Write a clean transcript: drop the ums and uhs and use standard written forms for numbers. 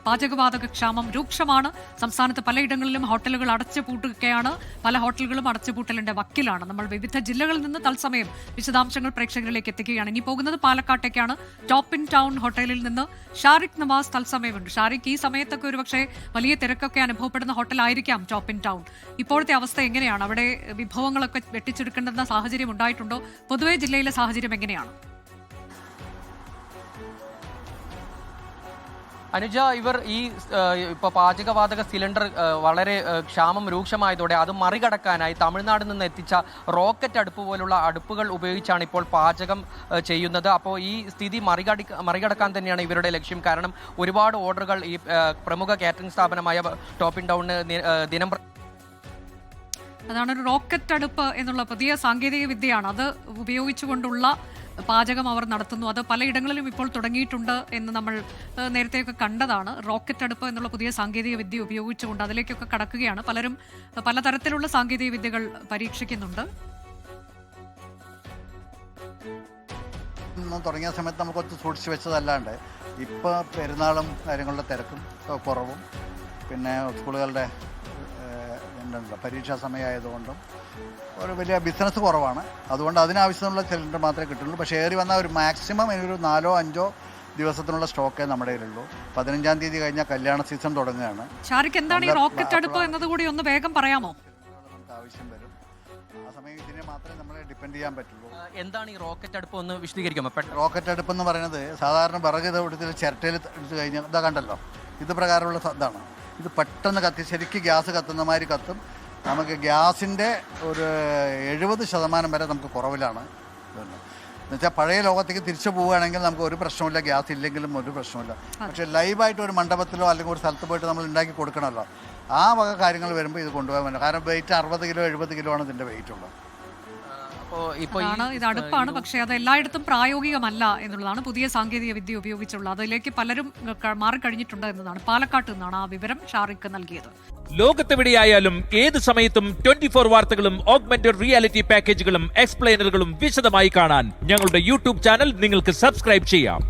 പാചകവാതക ക്ഷാമം രൂക്ഷമാണ്. സംസ്ഥാനത്ത് പലയിടങ്ങളിലും ഹോട്ടലുകൾ അടച്ചുപൂട്ടുകയാണ്. പല ഹോട്ടലുകളും അടച്ചുപൂട്ടലിന്റെ വക്കിലാണ്. നമ്മൾ വിവിധ ജില്ലകളിൽ നിന്ന് തത്സമയം വിശദാംശങ്ങൾ പ്രേക്ഷകരിലേക്ക് എത്തിക്കുകയാണ്. ഇനി പോകുന്നത് പാലക്കാട്ടേക്കാണ്. ടോപ്പ് ഇൻ ടൗൺ ഹോട്ടലിൽ നിന്ന് ഷാരിഖ് നവാസ് തത്സമയമുണ്ട്. ഷാരിഖ്, ഈ സമയത്തൊക്കെ ഒരുപക്ഷെ വലിയ തിരക്കൊക്കെ അനുഭവപ്പെടുന്ന ഹോട്ടലായിരിക്കാം ടോപ്പ് ഇൻ ടൗൺ. ഇപ്പോഴത്തെ അവസ്ഥ എങ്ങനെയാണ്? അവിടെ വിഭവങ്ങളൊക്കെ വെട്ടിച്ചെടുക്കേണ്ടുന്ന സാഹചര്യം ഉണ്ടായിട്ടുണ്ടോ? പൊതുവെ ജില്ലയിലെ സാഹചര്യം എങ്ങനെയാണ്? അനുജ, ഇവർ ഇപ്പോൾ പാചകവാതക സിലിണ്ടർ വളരെ ക്ഷാമം രൂക്ഷമായതോടെ അത് മറികടക്കാനായി തമിഴ്നാട്ടിൽ നിന്ന് എത്തിച്ച റോക്കറ്റ് അടുപ്പ് പോലുള്ള അടുപ്പുകൾ ഉപയോഗിച്ചാണ് ഇപ്പോൾ പാചകം ചെയ്യുന്നത്. അപ്പോൾ ഈ സ്ഥിതി മറികടക്കാൻ തന്നെയാണ് ഇവരുടെ ലക്ഷ്യം. കാരണം ഒരുപാട് ഓർഡറുകൾ ഈ പ്രമുഖ കാറ്ററിംഗ് സ്ഥാപനമായ ടോപ്പ് ഇൻ ടൗണിന് ദിനം അതാണ് ഒരു റോക്കറ്റ് അടുപ്പ് എന്നുള്ള പുതിയ സാങ്കേതിക വിദ്യയാണ്. അത് ഉപയോഗിച്ചുകൊണ്ടുള്ള പാചകം അവർ നടത്തുന്നു. അത് പലയിടങ്ങളിലും ഇപ്പോൾ തുടങ്ങിയിട്ടുണ്ട് എന്ന് നമ്മൾ നേരത്തെയൊക്കെ കണ്ടതാണ്. റോക്കറ്റ് അടുപ്പ് എന്നുള്ള പുതിയ സാങ്കേതിക വിദ്യ ഉപയോഗിച്ചുകൊണ്ട് അതിലേക്കൊക്കെ കടക്കുകയാണ്. പലരും പലതരത്തിലുള്ള സാങ്കേതിക വിദ്യകൾ പരീക്ഷിക്കുന്നുണ്ട്. തുടങ്ങിയ സമയത്ത് നമുക്ക് ഒത്ത് സൂക്ഷിച്ചു വെച്ചതല്ലാണ്ട് ഇപ്പോൾ പെരുന്നാളും കാര്യങ്ങളുടെ തിരക്കും കുറവും, പിന്നെ സ്കൂളുകളുടെ പരീക്ഷാ സമയമായതുകൊണ്ടും ഒരു വലിയ ബിസിനസ് കുറവാണ്. അതുകൊണ്ട് അതിനാവശ്യമുള്ള സിലിണ്ടർ മാത്രമേ കിട്ടുള്ളൂ. പക്ഷേ ഏറി വന്നാൽ ഒരു മാക്സിമം ഒരു 4-5 ദിവസത്തിനുള്ള സ്റ്റോക്കേ നമ്മുടെ കയ്യിലുള്ളൂ. 15-ാം തീയതി കഴിഞ്ഞാൽ കല്യാണ സീസൺ തുടങ്ങുകയാണ്. ഷാരിഖ്, എന്താണ് ഈ റോക്കറ്റ് അടുപ്പ് എന്നതുകൂടി ഒന്ന് വേഗം പറയാമോ? നമുക്ക് ആവശ്യം വരും. ആ സമയം ഇതിനെ മാത്രമേ നമ്മളെ ഡിപ്പെൻഡ് ചെയ്യാൻ പറ്റുള്ളൂ. എന്താണ് ഈ റോക്കറ്റ് അടുപ്പ് ഒന്ന് വിശദീകരിക്കുമോ? റോക്കറ്റ് അടുപ്പ് എന്ന് പറയുന്നത് സാധാരണ വിറക് എടുത്ത് ചിരട്ടയിൽ എടുത്ത് കഴിഞ്ഞാൽ ഇതാ കണ്ടല്ലോ, ഇത് പ്രകാരമുള്ള ഇതാണ്. ഇത് പെട്ടെന്ന് കത്തി ശരിക്കും ഗ്യാസ് കത്തുന്ന മാതിരി കത്തും. നമുക്ക് ഗ്യാസിൻ്റെ ഒരു 70% വരെ നമുക്ക് കുറവിലാണ് വരുന്നത്. എന്നുവെച്ചാൽ പഴയ ലോകത്തേക്ക് തിരിച്ചു പോവുകയാണെങ്കിൽ നമുക്ക് ഒരു പ്രശ്നമില്ല, ഗ്യാസ് ഇല്ലെങ്കിലും ഒരു പ്രശ്നമില്ല. പക്ഷേ ലൈവായിട്ട് ഒരു മണ്ഡപത്തിലോ അല്ലെങ്കിൽ ഒരു സ്ഥലത്ത് പോയിട്ട് നമ്മൾ ഉണ്ടാക്കി കൊടുക്കണമല്ലോ, ആ വക കാര്യങ്ങൾ വരുമ്പോൾ ഇത് കൊണ്ടുപോകാൻ പറ്റും. കാരണം വെയിറ്റ് 60 കിലോ 70 കിലോ ആണ് ഇതിൻ്റെ വെയിറ്റ് ഉള്ളത്. ഇത് അടുപ്പാണ്, പക്ഷേ അത് എല്ലായിടത്തും പ്രായോഗികമല്ല എന്നുള്ളതാണ്. പുതിയ സാങ്കേതിക വിദ്യ ഉപയോഗിച്ചുള്ള അതിലേക്ക് പലരും മാറിക്കഴിഞ്ഞിട്ടുണ്ട് എന്നതാണ്. പാലക്കാട്ട് നിന്നാണ് ആ വിവരം ഷാറിഖ് നൽകിയത്. ലോകത്തെവിടെയായാലും ഏത് സമയത്തും 24 വാർത്തകളും ഓഗ്മെന്റഡ് റിയാലിറ്റി പാക്കേജുകളും എക്സ്പ്ലെയിനറുകളും വിശദമായി കാണാൻ ഞങ്ങളുടെ യൂട്യൂബ് ചാനൽ നിങ്ങൾക്ക് സബ്സ്ക്രൈബ് ചെയ്യാം.